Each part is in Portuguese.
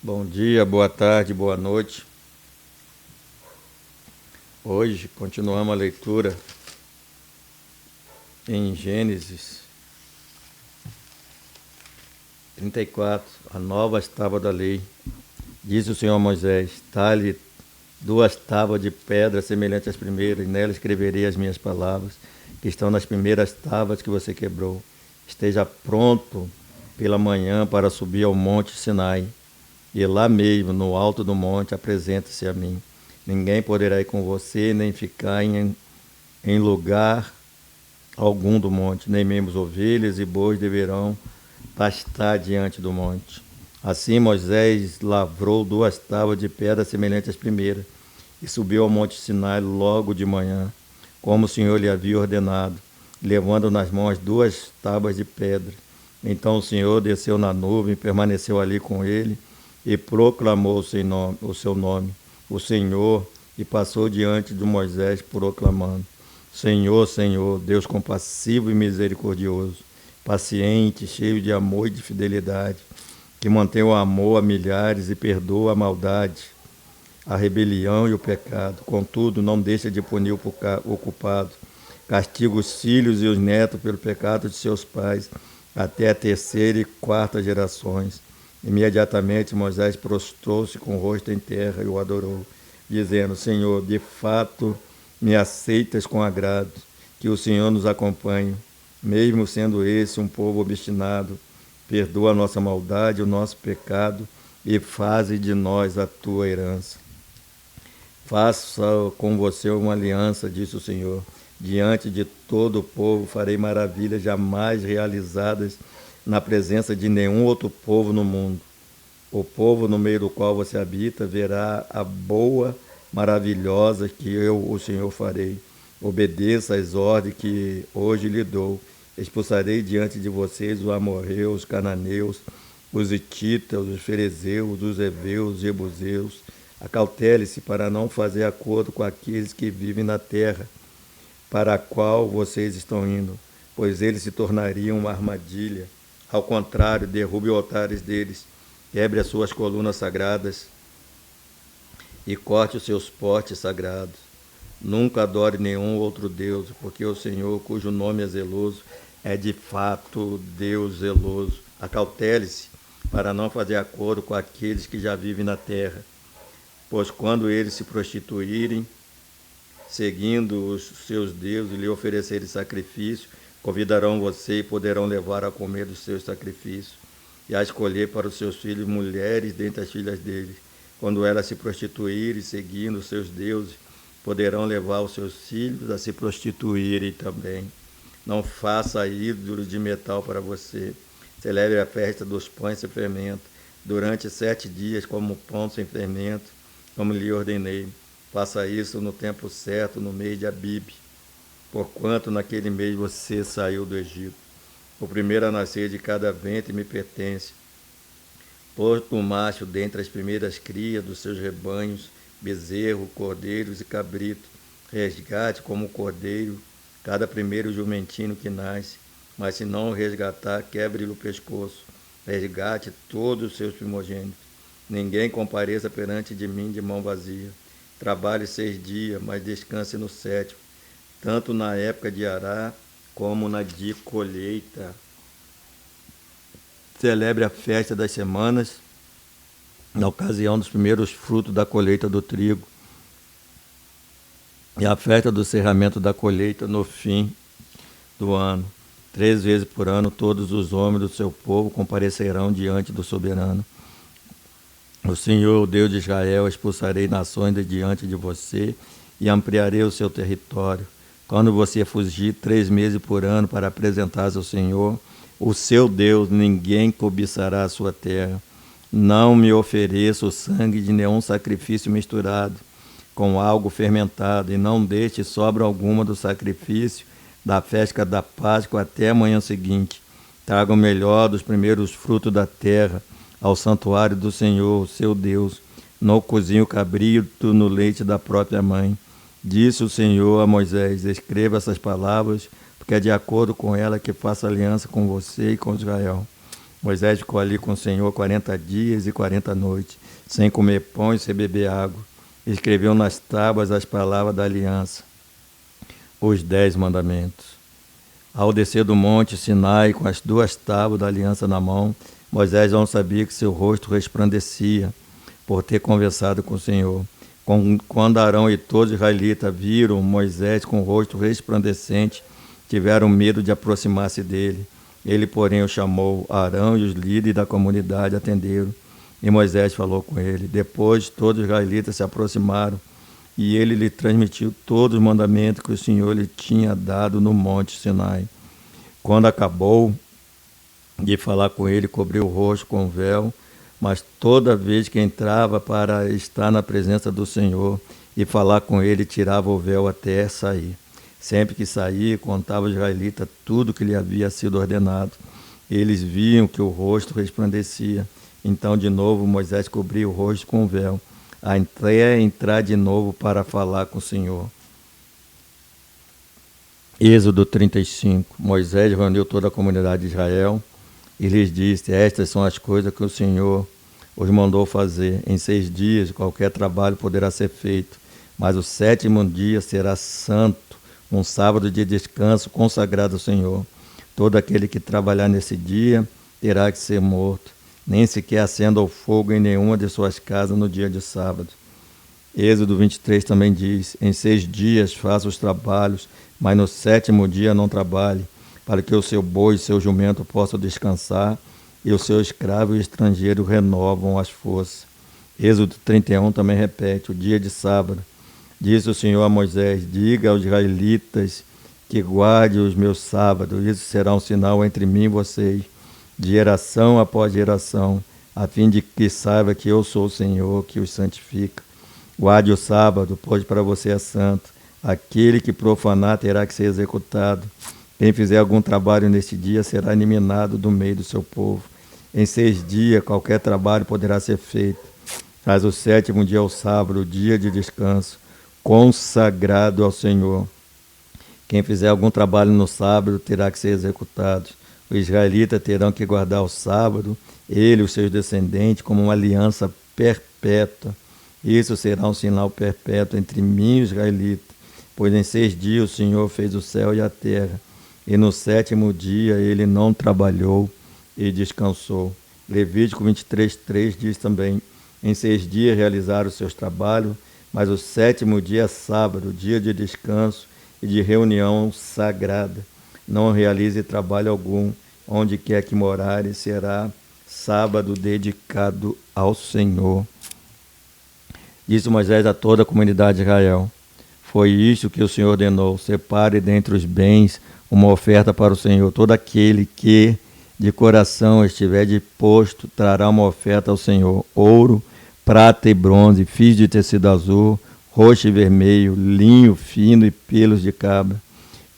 Bom dia, boa tarde, boa noite. Hoje continuamos a leitura em Gênesis 34, a nova tábua da lei. Disse o Senhor a Moisés: talhe 2 tábuas de pedra semelhantes às primeiras, e nela escreverei as minhas palavras, que estão nas primeiras tábuas que você quebrou. Esteja pronto pela manhã para subir ao monte Sinai, e lá mesmo, no alto do monte, apresente-se a mim. Ninguém poderá ir com você, nem ficar em lugar algum do monte, nem mesmo ovelhas e bois deverão pastar diante do monte. Assim Moisés lavrou 2 tábuas de pedra semelhantes às primeiras, e subiu ao monte Sinai logo de manhã, como o Senhor lhe havia ordenado, levando nas mãos 2 tábuas de pedra. Então o Senhor desceu na nuvem, permaneceu ali com ele, e proclamou o seu nome, o Senhor, e passou diante de Moisés, proclamando: Senhor, Senhor, Deus compassivo e misericordioso, paciente, cheio de amor e de fidelidade, que mantém o amor a milhares e perdoa a maldade, a rebelião e o pecado. Contudo, não deixa de punir o culpado, castiga os filhos e os netos pelo pecado de seus pais, até a 3ª e 4ª gerações. Imediatamente Moisés prostrou-se com o rosto em terra e o adorou, dizendo: Senhor, de fato me aceitas com agrado, que o Senhor nos acompanhe, mesmo sendo esse um povo obstinado. Perdoa a nossa maldade, o nosso pecado, e faze de nós a tua herança. Faça com você uma aliança, disse o Senhor. Diante de todo o povo farei maravilhas jamais realizadas na presença de nenhum outro povo no mundo. O povo no meio do qual você habita verá a boa, maravilhosa que eu, o Senhor, farei. Obedeça às ordens que hoje lhe dou. Expulsarei diante de vocês os amorreus, os cananeus, os hititas, os ferezeus, os heveus, os jebuseus. Acautele-se para não fazer acordo com aqueles que vivem na terra para a qual vocês estão indo, pois eles se tornariam uma armadilha. Ao contrário, derrube os altares deles, quebre as suas colunas sagradas e corte os seus postes sagrados. Nunca adore nenhum outro Deus, porque o Senhor, cujo nome é zeloso, é de fato Deus zeloso. Acautele-se para não fazer acordo com aqueles que já vivem na terra, pois quando eles se prostituírem, seguindo os seus deuses e lhe oferecerem sacrifício, convidarão você e poderão levar a comer dos seus sacrifícios e a escolher para os seus filhos mulheres dentre as filhas deles. Quando elas se prostituírem, seguindo os seus deuses, poderão levar os seus filhos a se prostituírem também. Não faça ídolos de metal para você. Celebre a festa dos pães sem fermento, durante 7 dias, como pão sem fermento, como lhe ordenei. Faça isso no tempo certo, no mês de Abibe, porquanto naquele mês você saiu do Egito. O primeiro a nascer de cada ventre me pertence. Porto macho dentre as primeiras crias dos seus rebanhos, bezerro, cordeiros e cabrito. Resgate como cordeiro cada primeiro jumentinho que nasce, mas se não o resgatar, quebre-lhe o pescoço. Resgate todos os seus primogênitos. Ninguém compareça perante de mim de mão vazia. Trabalhe 6 dias, mas descanse no 7º, tanto na época de arar como na de colheita. Celebre a festa das semanas, na ocasião dos primeiros frutos da colheita do trigo, e a festa do cerramento da colheita no fim do ano. 3 vezes por ano, todos os homens do seu povo comparecerão diante do soberano. O Senhor, o Deus de Israel, expulsarei nações de diante de você e ampliarei o seu território. Quando você fugir 3 meses por ano para apresentar-se ao Senhor, o seu Deus, ninguém cobiçará a sua terra. Não me ofereça o sangue de nenhum sacrifício misturado com algo fermentado, e não deixe sobra alguma do sacrifício da festa da Páscoa até a manhã seguinte. Traga o melhor dos primeiros frutos da terra ao santuário do Senhor, seu Deus. Não cozinhe o cabrito no leite da própria mãe. Disse o Senhor a Moisés: escreva essas palavras, porque é de acordo com ela que faço aliança com você e com Israel. Moisés ficou ali com o Senhor 40 dias e 40 noites, sem comer pão e sem beber água. Escreveu nas tábuas as palavras da aliança, os 10 mandamentos. Ao descer do monte Sinai com as 2 tábuas da aliança na mão, Moisés não sabia que seu rosto resplandecia por ter conversado com o Senhor. Quando Arão e todos os israelitas viram Moisés com o rosto resplandecente, tiveram medo de aproximar-se dele. Ele, porém, o chamou. Arão e os líderes da comunidade atenderam, e Moisés falou com ele. Depois, todos os israelitas se aproximaram, e ele lhe transmitiu todos os mandamentos que o Senhor lhe tinha dado no monte Sinai. Quando acabou de falar com ele, cobriu o rosto com o véu, mas toda vez que entrava para estar na presença do Senhor e falar com ele, tirava o véu até sair. Sempre que saía, contava aos israelitas tudo que lhe havia sido ordenado. Eles viam que o rosto resplandecia. Então, de novo, Moisés cobria o rosto com o véu, até entrar de novo para falar com o Senhor. Êxodo 35. Moisés reuniu toda a comunidade de Israel e lhes disse: estas são as coisas que o Senhor os mandou fazer. Em 6 dias qualquer trabalho poderá ser feito, mas o 7º dia será santo, um sábado de descanso consagrado ao Senhor. Todo aquele que trabalhar nesse dia terá que ser morto, nem sequer acenda o fogo em nenhuma de suas casas no dia de sábado. Êxodo 23 também diz: em 6 dias faça os trabalhos, mas no 7º dia não trabalhe, para que o seu boi e seu jumento possam descansar, e o seu escravo e o estrangeiro renovam as forças. Êxodo 31 também repete: o dia de sábado. Disse o Senhor a Moisés: diga aos israelitas que guarde os meus sábados. Isso será um sinal entre mim e vocês, de geração após geração, a fim de que saiba que eu sou o Senhor, que os santifica. Guarde o sábado, pois para você é santo. Aquele que profanar terá que ser executado. Quem fizer algum trabalho neste dia será eliminado do meio do seu povo. Em 6 dias qualquer trabalho poderá ser feito, mas o 7º dia é o sábado, o dia de descanso, consagrado ao Senhor. Quem fizer algum trabalho no sábado terá que ser executado. Os israelitas terão que guardar o sábado, ele e os seus descendentes, como uma aliança perpétua. Isso será um sinal perpétuo entre mim e os israelitas, pois em 6 dias o Senhor fez o céu e a terra, e no 7º dia ele não trabalhou e descansou. Levítico 23:3 diz também: em 6 dias realizaram os seus trabalhos, mas o 7º dia é sábado, dia de descanso e de reunião sagrada. Não realize trabalho algum, onde quer que morares, será sábado dedicado ao Senhor. Disse Moisés a toda a comunidade de Israel: foi isto que o Senhor ordenou: separe dentre os bens uma oferta para o Senhor. Todo aquele que de coração estiver disposto trará uma oferta ao Senhor: ouro, prata e bronze, fios de tecido azul, roxo e vermelho, linho fino e pelos de cabra,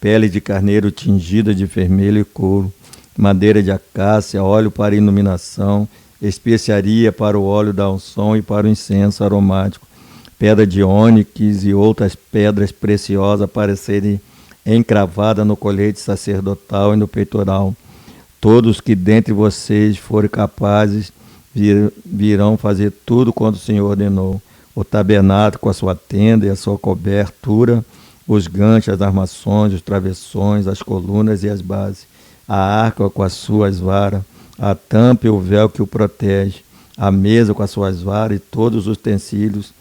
pele de carneiro tingida de vermelho e couro, madeira de acácia, óleo para iluminação, especiaria para o óleo da unção e para o incenso aromático, pedra de ônix e outras pedras preciosas para serem encravadas no colete sacerdotal e no peitoral. Todos que dentre vocês forem capazes virão fazer tudo quanto o Senhor ordenou: o tabernáculo com a sua tenda e a sua cobertura, os ganchos, as armações, os travessões, as colunas e as bases, a arca com as suas varas, a tampa e o véu que o protege, a mesa com as suas varas e todos os utensílios,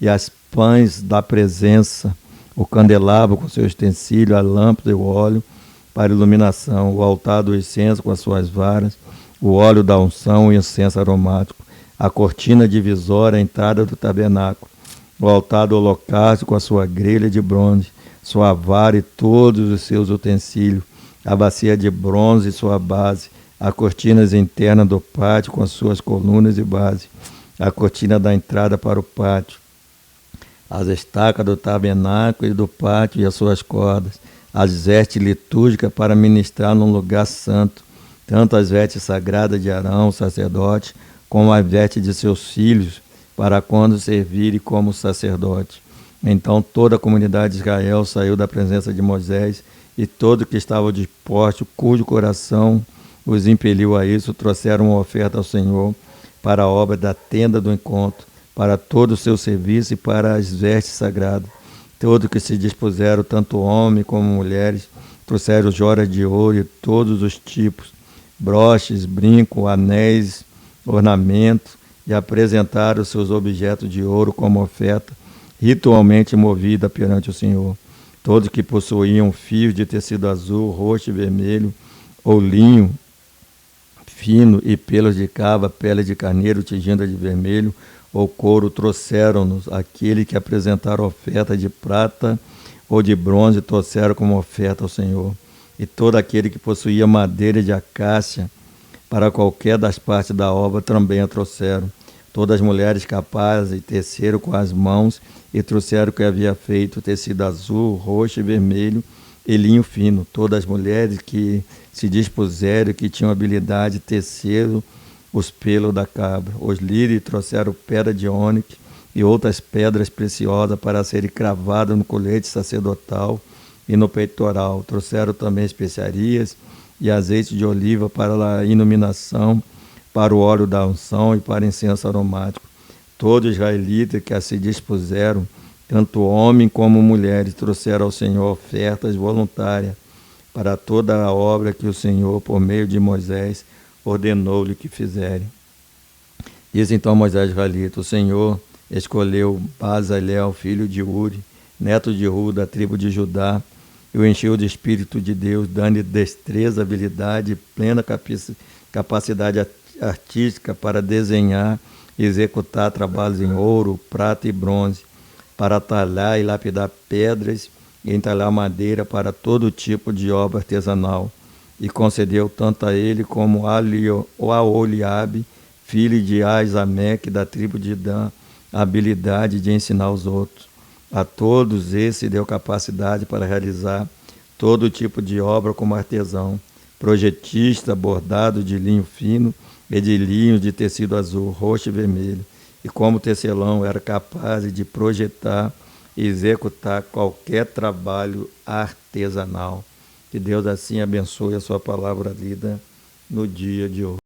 e as pães da presença, o candelabro com seus utensílios, a lâmpada e o óleo para iluminação, o altar do incenso com as suas varas, o óleo da unção e o incenso aromático, a cortina divisória, a entrada do tabernáculo, o altar do holocausto com a sua grelha de bronze, sua vara e todos os seus utensílios, a bacia de bronze e sua base, as cortinas internas do pátio com as suas colunas e base, a cortina da entrada para o pátio, as estacas do tabernáculo e do pátio e as suas cordas, as vestes litúrgicas para ministrar num lugar santo, tanto as vestes sagradas de Arão, sacerdote, como as vestes de seus filhos, para quando servirem como sacerdote. Então toda a comunidade de Israel saiu da presença de Moisés, e todo que estava disposto, cujo coração os impeliu a isso, trouxeram uma oferta ao Senhor para a obra da tenda do encontro, para todo o seu serviço e para as vestes sagradas. Todos que se dispuseram, tanto homens como mulheres, trouxeram joias de ouro de todos os tipos, broches, brincos, anéis, ornamentos, e apresentaram seus objetos de ouro como oferta, ritualmente movida perante o Senhor. Todos que possuíam fios de tecido azul, roxo e vermelho, ou linho fino e pelos de cava, pele de carneiro tingida de vermelho ou couro, trouxeram-nos. Aquele que apresentaram oferta de prata ou de bronze, trouxeram como oferta ao Senhor. E todo aquele que possuía madeira de acácia, para qualquer das partes da obra, também a trouxeram. Todas as mulheres capazes teceram com as mãos e trouxeram o que havia feito, tecido azul, roxo e vermelho e linho fino. Todas as mulheres que se dispuseram, que tinham habilidade, teceram os pelos da cabra. Os lírios trouxeram pedra de ônix e outras pedras preciosas para serem cravadas no colete sacerdotal e no peitoral. Trouxeram também especiarias e azeite de oliva para a iluminação, para o óleo da unção e para incenso aromático. Todos os israelitas que se dispuseram, tanto homens como mulheres, trouxeram ao Senhor ofertas voluntárias para toda a obra que o Senhor, por meio de Moisés, ordenou-lhe que fizerem. Diz então Moisés israelita: o Senhor escolheu Bezalel, filho de Uri, neto de Ru, da tribo de Judá, e o encheu de Espírito de Deus, dando-lhe destreza, habilidade e plena capacidade artística para desenhar e executar trabalhos em ouro, prata e bronze, para talhar e lapidar pedras e entalhar madeira para todo tipo de obra artesanal. E concedeu tanto a ele como a Oliabe, filho de Azameque, da tribo de Dan, a habilidade de ensinar os outros. A todos esses deu capacidade para realizar todo tipo de obra como artesão, projetista, bordado de linho fino e de linho de tecido azul, roxo e vermelho. E como tecelão era capaz de projetar e executar qualquer trabalho artesanal. Que Deus assim abençoe a sua palavra lida no dia de hoje.